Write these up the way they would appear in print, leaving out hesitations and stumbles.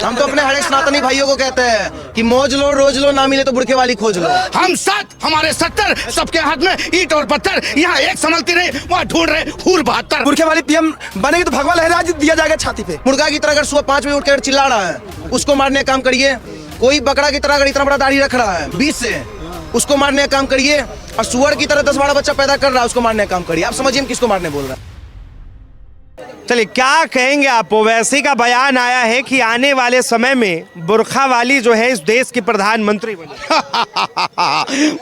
हम तो अपने हर सनातनी भाइयों को कहते हैं कि मौज लो रोज लो, ना मिले तो बुरखे वाली खोज लो। हम 7 हमारे 70, सबके हाथ में ईंट और पत्थर, यहाँ एक संभलती नहीं, वहाँ ढूंढ रहे हूर 72। बुरखे वाली पीएम बनेगी तो भगवा लहराज दिया जाएगा छाती पे। मुर्गा की तरह अगर सुबह 5 बजे उठ कर चिल्ला रहा है, उसको मारने का काम करिए। कोई बकरा की तरह अगर इतना बड़ा दाढ़ी रख रहा है 20 से, उसको मारने का काम करिए। और सुअर की तरह 10-12 बच्चा पैदा कर रहा है, उसको मारने का काम करिए। आप समझिए हम किसको मारने बोल रहे हैं। चलिए, क्या कहेंगे आप? ओवैसी का बयान आया है कि आने वाले समय में बुरखा वाली जो है इस देश की प्रधानमंत्री बने।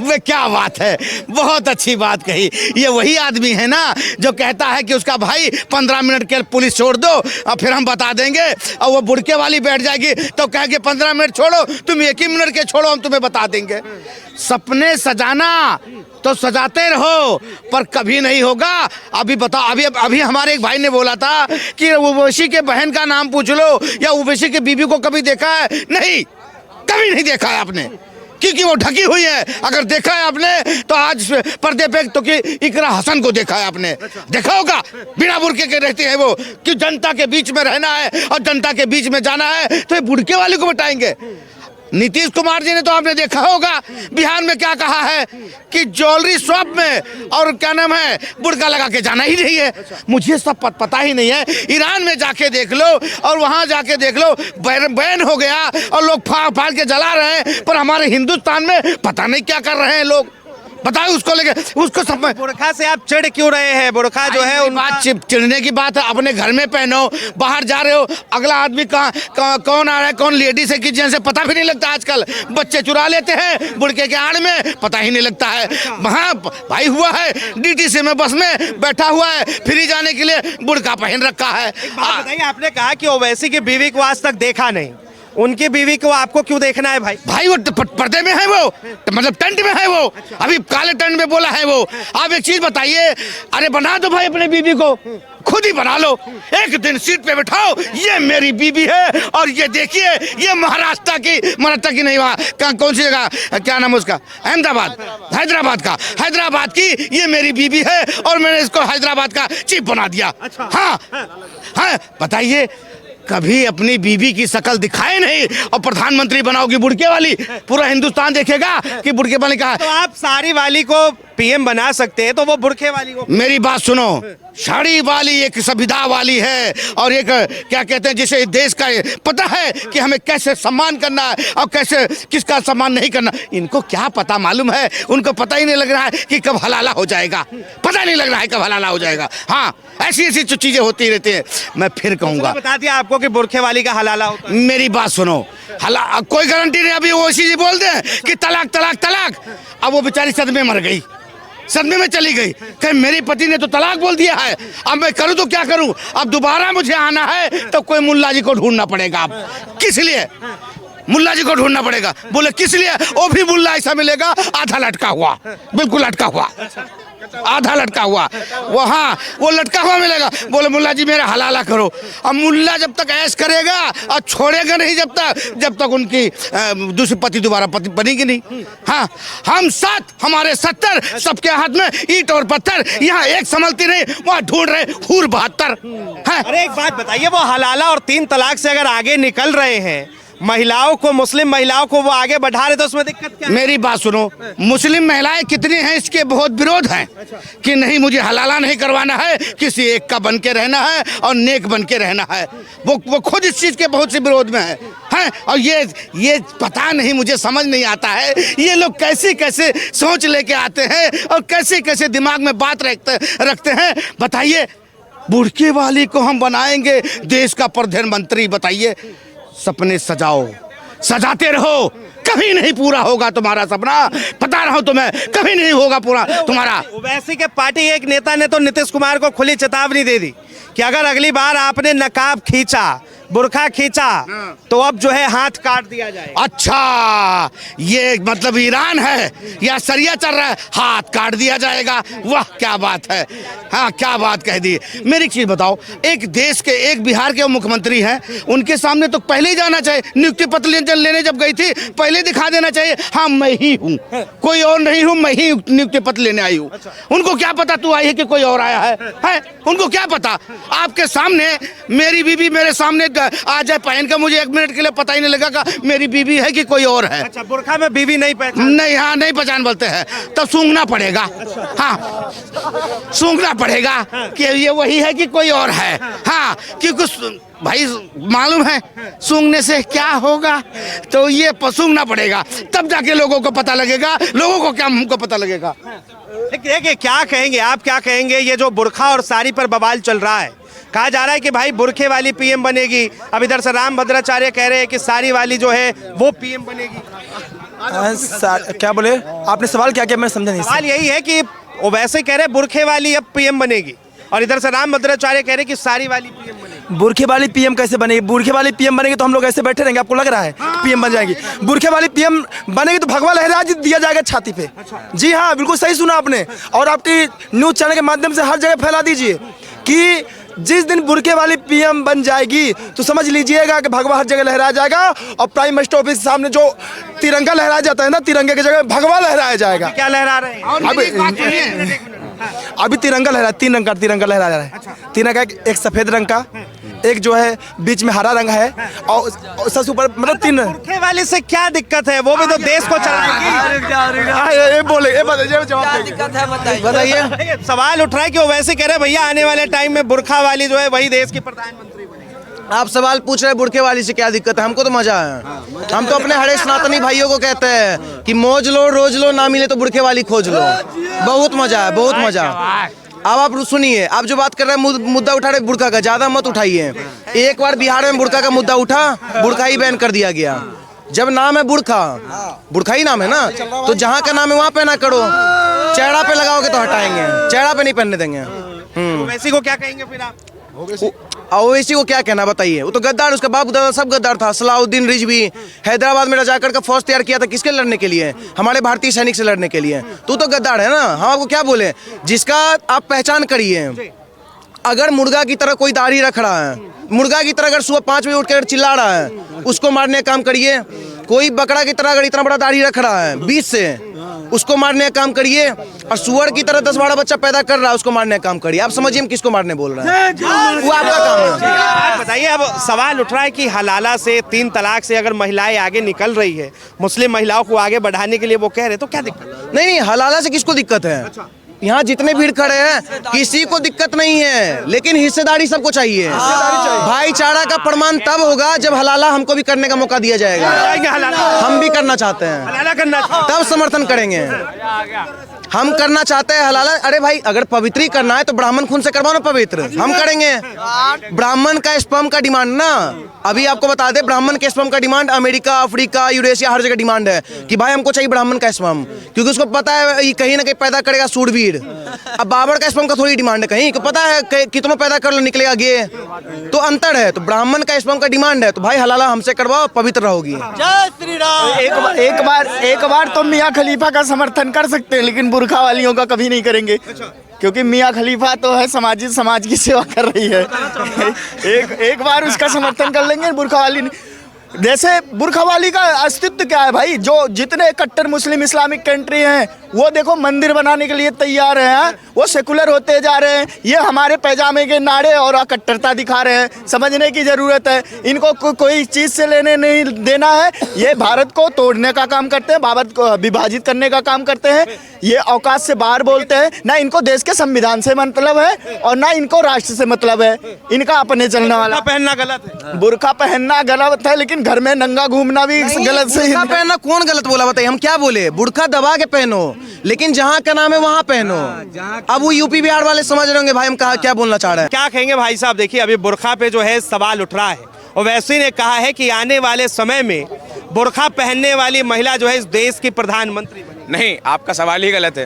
वे क्या बात है, बहुत अच्छी बात कही। ये वही आदमी है ना जो कहता है कि उसका भाई 15 मिनट के पुलिस छोड़ दो और फिर हम बता देंगे, और वो बुड़के वाली बैठ जाएगी तो कहेंगे 15 मिनट छोड़ो, तुम 1 ही मिनट के छोड़ो, हम तुम्हें बता देंगे। सपने सजाना तो सजाते रहो, पर कभी नहीं होगा। अभी बताओ, अभी हमारे एक भाई ने बोला था कि ओवैसी के बहन का नाम पूछ लो, या ओवैसी के बीबी को कभी देखा है? नहीं, कभी नहीं देखा है आपने, क्योंकि वो ढकी हुई है। अगर देखा है आपने तो आज पर्दे पे तो कि इकरा हसन को देखा है आपने। देखा होगा, बिना बुरके के रहते हैं वो, कि जनता के बीच में रहना है और जनता के बीच में जाना है, तो ये बुरके वाले को बताएंगे। नीतीश कुमार जी ने तो आपने देखा होगा बिहार में क्या कहा है कि ज्वेलरी शॉप में और क्या नाम है बुर्का लगा के जाना ही नहीं है। मुझे सब पता ही नहीं है। ईरान में जाके देख लो और वहां जाके देख लो, बैन हो गया और लोग फाड़ के जला रहे हैं, पर हमारे हिंदुस्तान में पता नहीं क्या कर रहे हैं लोग। बताओ उसको लेके, उसको सब बुरखा से आप चिढ़ क्यों रहे हैं? बुरखा जो है बात चिढ़ने की बात है। अपने घर में पहनो, बाहर जा रहे हो, अगला आदमी कौन आ रहा है, कौन लेडीज है, किसी से पता भी नहीं लगता। आजकल बच्चे चुरा लेते हैं बुरके के आड़ में, पता ही नहीं लगता है। वहाँ भाई हुआ है डीटीसी में, बस में बैठा हुआ है, फ्री जाने के लिए बुरका पहन रखा है। बताइए, आपने कहा कि ओवैसी की बीवी को आज तक देखा नहीं, उनकी बीवी को आपको क्यों देखना है? भाई वो पर्दे में है, वो मतलब टेंट में है वो। अभी काले टेंट में बोला है वो। आप एक चीज बताइए, अरे बना दो भाई अपने बीवी को, खुद ही बना लो। एक दिन सीट पे बैठाओ, ये मेरी बीवी है और ये देखिए, ये महाराष्ट्र की नहीं, वहाँ कौन सी जगह, क्या नाम उसका, हैदराबाद की ये मेरी बीवी है और मैंने इसको हैदराबाद का चीफ बना दिया। हाँ, बताइए, कभी अपनी बीवी की शक्ल दिखाए नहीं और प्रधानमंत्री बनाओगी बुड़के वाली। पूरा हिंदुस्तान देखेगा कि बुड़के वाली कहा। तो आप साड़ी वाली को पीएम बना सकते हैं, तो वो बुरखे वाली को? मेरी बात सुनो, साड़ी वाली एक सभ्यता वाली है और एक क्या कहते हैं, जिसे देश का पता है कि हमें कैसे सम्मान करना है और कैसे किसका सम्मान नहीं करना। इनको क्या पता मालूम है? उनको पता ही नहीं लग रहा है कि कब हलाला हो जाएगा, पता नहीं लग रहा है कब हलाला हो जाएगा। हाँ, ऐसी जो चीजें होती रहती है। मैं फिर कहूंगा, बता दिया आपको कि बुरखे वाली का हलाला होता है। मेरी बात सुनो, कोई गारंटी नहीं। अभी वो इसी बोल दे कि तलाक तलाक तलाक, अब वो बेचारी सदमे मर गई, सदमे में चली गई, कहीं मेरी पति ने तो तलाक बोल दिया है, अब मैं करूं तो क्या करूं? अब दोबारा मुझे आना है तो कोई मुल्ला जी को ढूंढना पड़ेगा। अब किस लिए मुल्ला जी को ढूंढना पड़ेगा? बोले किस लिए? वो भी मुल्ला ऐसा मिलेगा आधा लटका हुआ, बिल्कुल लटका हुआ, आधा लटका हुआ, वो लटका हुआ मिलेगा। बोले मुल्ला जी मेरा हलाला करो। अब मुल्ला जब तक ऐश करेगा और छोड़ेगा नहीं जब तक उनकी दूसरी पति दोबारा पति बनेगी नहीं। हाँ, हम 7 हमारे 70, सबके हाथ में ईंट और पत्थर, यहाँ एक संभलती नहीं, वहाँ ढूंढ रहे हूर 72। अरे एक बात बताइए, वो हलाला और 3 तलाक से अगर आगे निकल रहे हैं, महिलाओं को, मुस्लिम महिलाओं को वो आगे बढ़ा रहे, तो उसमें दिक्कत क्या है? मेरी बात सुनो, मुस्लिम महिलाएं कितनी हैं इसके बहुत विरोध हैं कि नहीं, मुझे हलाला नहीं करवाना है, किसी एक का बन के रहना है और नेक बन के रहना है। वो खुद इस चीज के बहुत से विरोध में है। और ये पता नहीं, मुझे समझ नहीं आता है ये लोग कैसे कैसे सोच लेके आते हैं और कैसे कैसे दिमाग में बात रखते हैं। बताइए, बुड़के वाली को हम बनाएंगे देश का प्रधानमंत्री। बताइए, सपने सजाओ, सजाते रहो, कभी नहीं पूरा होगा तुम्हारा सपना, पता रहा हूं तुम्हें, कभी नहीं होगा पूरा तुम्हारा। ओवैसी के पार्टी एक नेता ने तो नीतीश कुमार को खुली चेतावनी दे दी कि अगर अगली बार आपने नकाब खींचा, बुरखा खींचा, तो अब जो है हाथ काट दिया जाए। अच्छा, ये मतलब ईरान है या सरिया चल रहा है, हाथ काट दिया जाएगा। वाह क्या बात है। हाँ, क्या बात कह दी। मेरी चीज बताओ, एक देश के, एक बिहार के मुख्यमंत्री हैं, उनके सामने तो पहले ही जाना चाहिए। नियुक्ति पत्र लेने जब गई थी, पहले दिखा देना चाहिए, हाँ मैं ही हूँ, कोई और नहीं हूँ, मैं ही नियुक्ति पत्र लेने आई हूँ। उनको क्या पता तू आई है कि कोई और आया है? उनको क्या पता? आपके सामने मेरी बीवी मेरे सामने आ जाए पहन कर, मुझे 1 मिनट के लिए पता ही नहीं लगेगा मेरी बीवी है कि कोई और है। अच्छा, बुर्का में बीवी नहीं पहचान? नहीं, हाँ नहीं पहचान बोलते हैं, तब सूंघना पड़ेगा। हाँ, सूंघना पड़ेगा कि ये वही है कि कोई और है। हाँ, क्योंकि भाई मालूम है सूंघने से क्या होगा, तो ये सूंघना पड़ेगा, तब जाके लोगों को पता लगेगा। लोगों को क्या, हमको पता लगेगा। देखिए, क्या कहेंगे आप, क्या कहेंगे? ये जो बुर्का और साड़ी पर बवाल चल रहा है, कहा जा रहा है कि भाई बुरखे वाली पीएम बनेगी। अब इधर से राम भद्राचार्य कह रहे हैं कि साड़ी वाली जो है वो पीएम बनेगी। क्या बोले आपने? सवाल क्या किया, मैं समझा नहीं। सवाल यही है कि वो वैसे कह रहे बुरखे वाली अब पीएम बनेगी, और इधर से राम भद्राचार्य कह रहे कि साड़ी वाली पीएम बनेगी। बुरखे वाली पीएम कैसे बनेगी? बुरखे वाली पीएम बनेगी तो हम लोग ऐसे बैठे रहेंगे? आपको लग रहा है पीएम बन जाएगी? बुरखे वाली पीएम बनेगी तो भगवा लहरा दिया जाएगा छाती पे। जी हाँ, बिल्कुल सही सुना आपने। और आपकी न्यूज चैनल के माध्यम से हर जगह फैला दीजिए कि जिस दिन बुरके वाली पीएम बन जाएगी तो समझ लीजिएगा कि भगवा हर जगह लहराया जाएगा, और प्राइम मिनिस्टर ऑफिस के सामने जो तिरंगा लहराया जाता है ना, तिरंगे की जगह भगवा लहराया जाएगा। क्या लहरा रहे हैं? अभी तिरंगा लहरा, 3 रंग का तिरंगा लहरा रहा है। तिरंगा एक सफेद रंग का, एक जो है बीच में हरा रंग है, और सबसे ऊपर मतलब 3। बुरखे वाले से क्या दिक्कत है? वो भी तो देश को चलाएगी। बोले जवाब बताइए। सवाल उठ रहा है कि वो वैसे कह रहे हैं भैया आने वाले टाइम में बुरखा वाली जो है वही देश की प्रधानमंत्री बनेगी। आप सवाल पूछ रहे हैं बुरखे वाली से क्या दिक्कत है? हमको तो मजा है। हम तो अपने हरे सनातनी भाइयों को कहते हैं कि मौज लो रोज लो, ना मिले तो बुरखे वाली खोज लो। बहुत मजा है, बहुत मजा। अब आप सुनिए, आप जो बात कर रहे हैं मुद्दा उठा रहे बुरका का, ज्यादा मत उठाइए। एक बार बिहार में बुरका का मुद्दा उठा, बुरका ही बैन कर दिया गया। जब नाम है बुरखा, बुरखा ही नाम है ना, तो जहाँ का नाम है वहाँ पहना करो। चेहरा पे लगाओगे तो हटाएंगे, चेहरा पे नहीं पहनने देंगे। ओवैसी को क्या कहेंगे फिर आप? ओवैसी को क्या कहना बताइए? वो तो गद्दार, उसका बाप दादा सब गद्दार था। सलाउद्दीन रिजवी हैदराबाद में रजाकर का फौज तैयार किया था, किसके लड़ने के लिए? हमारे भारतीय सैनिक से लड़ने के लिए। तो गद्दार है ना। हम आपको क्या बोले, जिसका आप पहचान करिए। अगर मुर्गा की तरह कोई दाढ़ी रख रहा है, मुर्गा की तरह अगर सुबह 5 बजे उठ कर चिल्ला रहा है, उसको मारने का काम करिए। कोई बकरा की तरह अगर इतना बड़ा दाढ़ी रख रहा है 20 से, उसको मारने का काम करिए। और सुअर की तरह 10-12 बच्चा पैदा कर रहा है, उसको मारने का काम करिए। आप समझिए हम किसको मारने बोल रहे हैं, वो आपका काम है। बताइए, अब सवाल उठ रहा है कि हलाला से, 3 तलाक से अगर महिलाएं आगे निकल रही है, मुस्लिम महिलाओं को आगे बढ़ाने के लिए वो कह रहे, तो क्या दिक्कत? नहीं, हलाला से किसको दिक्कत है? यहाँ जितने भीड़ खड़े हैं किसी को दिक्कत नहीं है, लेकिन हिस्सेदारी सबको चाहिए। भाईचारा का प्रमाण तब होगा जब हलाला हमको भी करने का मौका दिया जाएगा। हम भी करना चाहते हैं, तब समर्थन करेंगे। हम करना चाहते हैं हलाला। अरे भाई, अगर पवित्री करना है तो ब्राह्मण खून से करवाओ ना पवित्र, हम करेंगे। ब्राह्मण का स्पर्म का डिमांड ना, अभी आपको बता दे, ब्राह्मण के स्पर्म का डिमांड अमेरिका, अफ्रीका, यूरेशिया हर जगह डिमांड है कि भाई हमको चाहिए ब्राह्मण का स्पर्म, क्योंकि उसको पता है ये कहीं ना कहीं पैदा करेगा सूरवीर। अब बाबर का स्पर्म का थोड़ी डिमांड है कहीं, पता है कितना पैदा कर लो निकलेगा गे, तो अंतर है। तो ब्राह्मण का स्पर्म का डिमांड है, तो भाई हलाला हमसे करवाओ, पवित्र रहोगी। जय श्री राम। एक बार तो मियाँ खलीफा का समर्थन कर सकते हैं, लेकिन बुरखा वालियों का कभी नहीं करेंगे, क्योंकि मियाँ खलीफा तो है समाज की सेवा कर रही है। एक बार उसका समर्थन कर लेंगे, बुरखा वाली नहीं। जैसे बुरखा वाली का अस्तित्व क्या है भाई? जो जितने कट्टर मुस्लिम इस्लामिक कंट्री हैं वो देखो मंदिर बनाने के लिए तैयार हैं, वो सेकुलर होते जा रहे हैं। ये हमारे पैजामे के नारे और कट्टरता दिखा रहे हैं। समझने की ज़रूरत है, इनको कोई चीज़ से लेने नहीं देना है। ये भारत को तोड़ने का काम करते हैं, भारत को विभाजित करने का काम करते हैं। ये औकात से बाहर बोलते हैं। ना इनको देश के संविधान से मतलब है और ना इनको राष्ट्र से मतलब है। इनका अपने चलने वाला पहनना गलत है, बुरखा पहनना गलत है, लेकिन घर में नंगा घूमना भी गलत से। बुरखा पहनना कौन गलत बोला बताइए? हम क्या बोले? बुरखा दबा के पहनो, लेकिन जहाँ का नाम है वहाँ पहनो। अब वो यूपी बिहार वाले समझ रहे होंगे भाई हम क्या बोलना चाह रहे हैं। क्या कहेंगे भाई साहब? देखिए, अभी बुरखा पे जो है सवाल उठ रहा है, और वैसे ने कहा है कि आने वाले समय में बुरखा पहनने वाली महिला जो है इस देश की प्रधानमंत्री बनेगी। नहीं, आपका सवाल ही गलत है।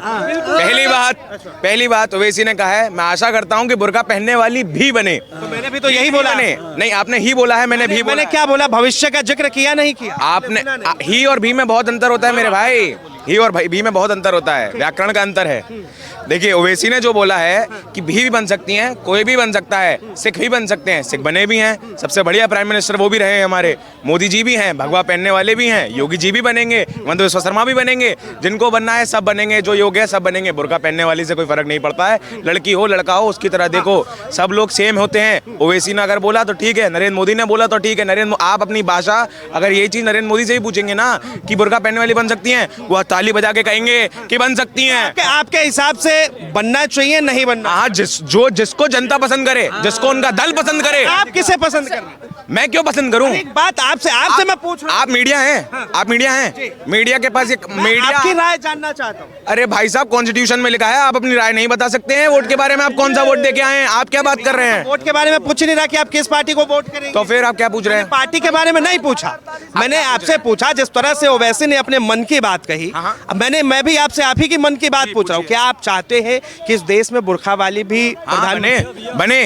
पहली बात ओवैसी ने कहा है, मैं आशा करता हूं कि बुर्का पहनने वाली भी बने। तो मैंने भी तो यही बोला। नहीं, आपने ही बोला है, मैंने भी बोला। मैंने क्या बोला? भविष्य का जिक्र किया नहीं किया? आपने ही और भी में बहुत अंतर होता है मेरे भाई। ही और भी में बहुत अंतर होता है, व्याकरण का अंतर है। देखिए ओवैसी ने जो बोला है कि भी बन सकती हैं, कोई भी बन सकता है, सिख भी बन सकते हैं, सिख बने भी हैं, सबसे बढ़िया प्राइम मिनिस्टर वो भी रहे हैं हमारे, मोदी जी भी हैं, भगवा पहनने वाले भी हैं, योगी जी भी बनेंगे, हिमंत बिस्वा शर्मा भी बनेंगे, जिनको बनना है सब बनेंगे, जो योग्य है सब बनेंगे। बुर्का पहनने वाली से कोई फर्क नहीं पड़ता है, लड़की हो लड़का हो उसकी तरह देखो, सब लोग सेम होते हैं। ओवैसी ने अगर बोला तो ठीक है, नरेंद्र मोदी ने बोला तो ठीक है। आप अपनी भाषा, अगर ये चीज नरेंद्र मोदी से ही पूछेंगे ना कि बुर्का पहनने वाली बन सकती हैं, वो ताली बजा के कहेंगे कि बन सकती हैं। आपके हिसाब से बनना चाहिए नहीं बनना? हाँ, जिसको जनता पसंद करे, जिसको उनका दल पसंद करे। आप किसे पसंद कर रहे हैं? मैं क्यों पसंद करूं? एक बात आपसे मैं पूछ रहा हूं। आप मीडिया हैं, आप मीडिया हैं, मीडिया के पास एक मीडिया। आपकी राय जानना चाहता हूं। अरे भाई साहब, कॉन्स्टिट्यूशन में लिखा है आप अपनी राय नहीं बता सकते हैं। वोट के बारे में आप कौन सा वोट दे के आए हैं? आप क्या बात कर रहे हैं? वोट के बारे में पूछ नहीं रहा कि आप किस पार्टी को वोट करेंगे। तो फिर आप क्या पूछ रहे हैं? पार्टी के बारे में नहीं पूछा, मैंने आपसे पूछा जिस तरह से ओवैसी ने अपने मन की बात कही। अब मैं भी आपसे आप ही की मन की बात पूछ रहा हूँ। क्या आप चाहते हैं कि इस देश में बुर्खा वाली भी बने?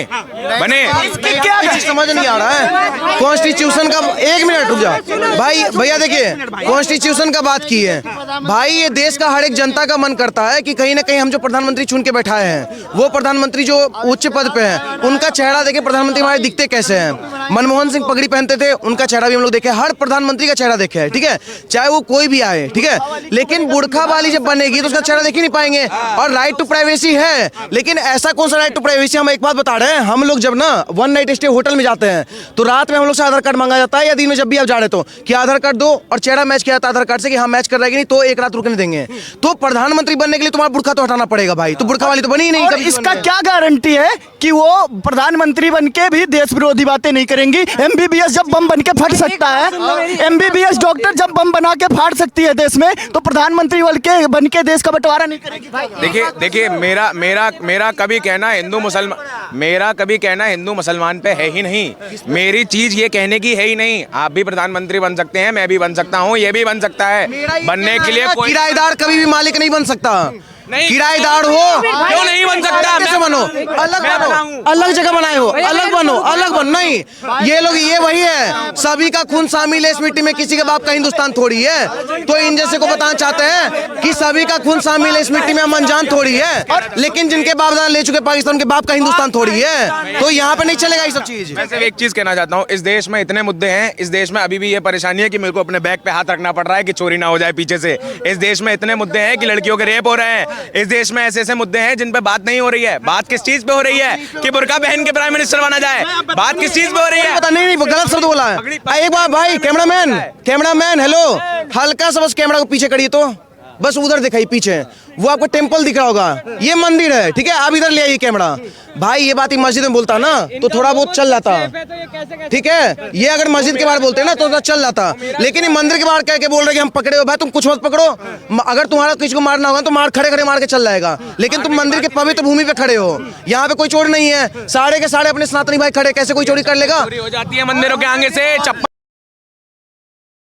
क्या समझ नहीं आ रहा है कॉन्स्टिट्यूशन का। एक मिनट रुक जाओ भाई, भैया देखिए, कॉन्स्टिट्यूशन का बात की है भाई। ये देश का हर एक जनता का मन करता है कि कहीं ना कहीं हम जो प्रधानमंत्री चुन के बैठाए हैं, वो प्रधानमंत्री जो उच्च पद पे हैं, उनका चेहरा देखे प्रधानमंत्री हमारे दिखते कैसे हैं। मनमोहन सिंह पगड़ी पहनते थे, उनका चेहरा भी हम लोग देखे, हर प्रधानमंत्री का चेहरा देखे है, ठीक है, चाहे वो कोई भी आए, ठीक है। लेकिन बुर्खा वाली जब बनेगी तो उसका चेहरा देख ही नहीं पाएंगे। और राइट टू प्राइवेसी है, लेकिन ऐसा कौन सा राइट टू प्राइवेसी? हम एक बात बता रहे हैं, हम लोग जब ना वन नाइट स्टे होटल में जाते हैं तो रात में हम लोग से आधार कार्ड मांगा जाता है, या दिन में जब भी आप जा रहे तो कि आधार कार्ड दो, और चेहरा मैच किया जाता है आधार कार्ड से कि हाँ मैच कर रहा है कि नहीं, तो एक रात रुकने देंगे। तो प्रधानमंत्री बनने के लिए तुम्हारा बुर्खा तो हटाना पड़ेगा भाई, तो बुर्खा वाली तो बनी ही नहीं। और इसका क्या गारंटी है कि वो प्रधानमंत्री बन के भी देश विरोधी बातें नहीं करेंगी? एमबीबीएस जब बम बन के फट सकता है, एमबीबीएस डॉक्टर जब बम बना के फाड़ सकती है देश में, तो प्रधानमंत्री बन के देश का बंटवारा नहीं करेगी। देखिए मेरा कभी कहना हिंदू मुसलमान पे है ही नहीं। मेरी चीज ये कहने की है ही नहीं। आप भी प्रधानमंत्री बन सकते हैं, मैं भी बन सकता हूँ, ये भी बन सकता है। बनने के लिए कोई किराएदार कभी भी मालिक नहीं बन सकता। नहीं, किराएदार हो क्यों नहीं बन सकता? कैसे बनो? अलग जगह बनाए हो, अलग बनो नहीं। ये लोग ये वही है, सभी का खून शामिल है इस मिट्टी में, किसी के बाप का हिंदुस्तान थोड़ी है। तो इन जैसे को बताना चाहते हैं कि सभी का खून शामिल है इस मिट्टी में, हम अनजान थोड़ी है। लेकिन जिनके बाप दादा ले चुके पाकिस्तान के बाप का हिंदुस्तान थोड़ी है। तो यहाँ पे नहीं चलेगा ये सब चीज। मैं सिर्फ एक चीज कहना चाहता हूँ, इस देश में इतने मुद्दे हैं, इस देश में अभी भी ये परेशानी है कि मेरे को अपने बैग पे हाथ रखना पड़ रहा है कि चोरी ना हो जाए पीछे से। इस देश में इतने मुद्दे हैं कि लड़कियों के रेप हो रहे हैं। इस देश में ऐसे मुद्दे हैं जिन पे बात नहीं हो रही है। बात किस चीज पे हो रही है कि बुर्का पहन के प्राइम मिनिस्टर बना जाए? बात किस चीज पे हो रही है? पता नहीं, गलत शब्द बोला है। एक बार भाई कैमरामैन हेलो, हल्का सा बस कैमरा को पीछे करिए, तो बस उधर दिखाई पीछे, वो आपको टेंपल दिख रहा होगा, ये मंदिर है, ठीक है। आप इधर ले आइए कैमरा भाई। ये बात मस्जिद में बोलता ना तो थोड़ा बहुत चल जाता, ठीक है। ये अगर मस्जिद के बाहर बोलते ना तो चल जाता, लेकिन ये मंदिर के बाहर कह के बोल रहे कि हम पकड़े हो। भाई तुम कुछ मत पकड़ो, अगर तुम्हारा किसी को मारना होगा तो खड़े मार के चल जाएगा, लेकिन तुम मंदिर के पवित्र भूमि पे खड़े हो। यहाँ पे कोई चोर नहीं है, सारे के सारे अपने सनातनी भाई खड़े, कैसे कोई चोरी कर लेगा? चोरी हो जाती है मंदिरों के आगे से, चप्पल